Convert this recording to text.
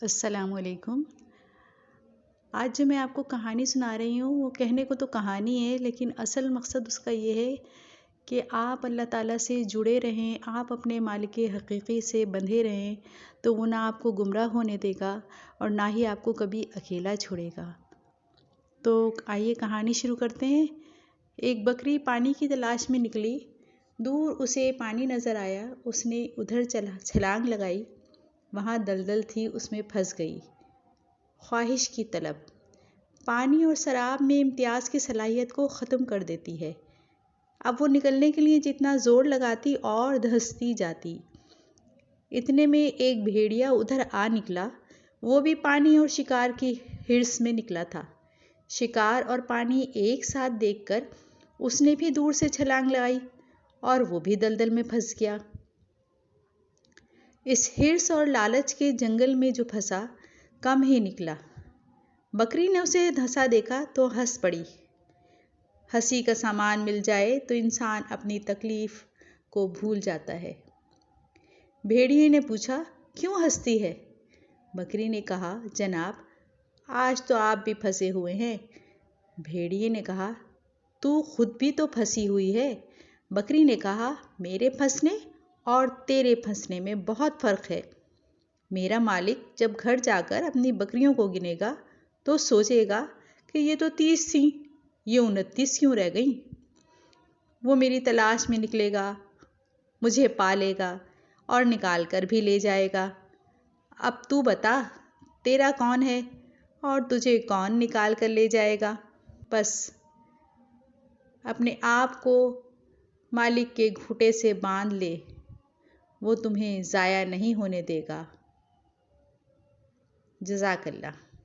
السلام علیکم۔ آج جو میں آپ کو کہانی سنا رہی ہوں وہ کہنے کو تو کہانی ہے، لیکن اصل مقصد اس کا یہ ہے کہ آپ اللہ تعالیٰ سے جڑے رہیں، آپ اپنے مالک حقیقی سے بندھے رہیں، تو وہ نہ آپ کو گمراہ ہونے دے گا اور نہ ہی آپ کو کبھی اکیلا چھوڑے گا۔ تو آئیے کہانی شروع کرتے ہیں۔ ایک بکری پانی کی تلاش میں نکلی، دور اسے پانی نظر آیا، اس نے ادھر چھلانگ لگائی، وہاں دلدل تھی، اس میں پھنس گئی۔ خواہش کی طلب پانی اور شراب میں امتیاز کی صلاحیت کو ختم کر دیتی ہے۔ اب وہ نکلنے کے لیے جتنا زور لگاتی اور دھنستی جاتی۔ اتنے میں ایک بھیڑیا ادھر آ نکلا، وہ بھی پانی اور شکار کی ہرس میں نکلا تھا۔ شکار اور پانی ایک ساتھ دیکھ کر اس نے بھی دور سے چھلانگ لگائی اور وہ بھی دلدل میں پھنس گیا۔ اس ہرس اور لالچ کے جنگل میں جو پھنسا کم ہی نکلا۔ بکری نے اسے دھنسا دیکھا تو ہنس پڑی۔ ہنسی کا سامان مل جائے تو انسان اپنی تکلیف کو بھول جاتا ہے۔ بھیڑیے نے پوچھا، کیوں ہنستی ہے؟ بکری نے کہا، جناب آج تو آپ بھی پھنسے ہوئے ہیں۔ بھیڑیے نے کہا، تو خود بھی تو پھنسی ہوئی ہے۔ بکری نے کہا، میرے پھنسنے اور تیرے پھنسنے میں بہت فرق ہے۔ میرا مالک جب گھر جا کر اپنی بکریوں کو گنے گا تو سوچے گا کہ یہ تو 30 تھیں، یہ 29 کیوں رہ گئیں۔ وہ میری تلاش میں نکلے گا، مجھے پالے گا اور نکال کر بھی لے جائے گا۔ اب تو بتا، تیرا کون ہے اور تجھے کون نکال کر لے جائے گا؟ بس اپنے آپ کو مالک کے گھوٹے سے باندھ لے، وہ تمہیں ضائع نہیں ہونے دے گا۔ جزاک اللہ۔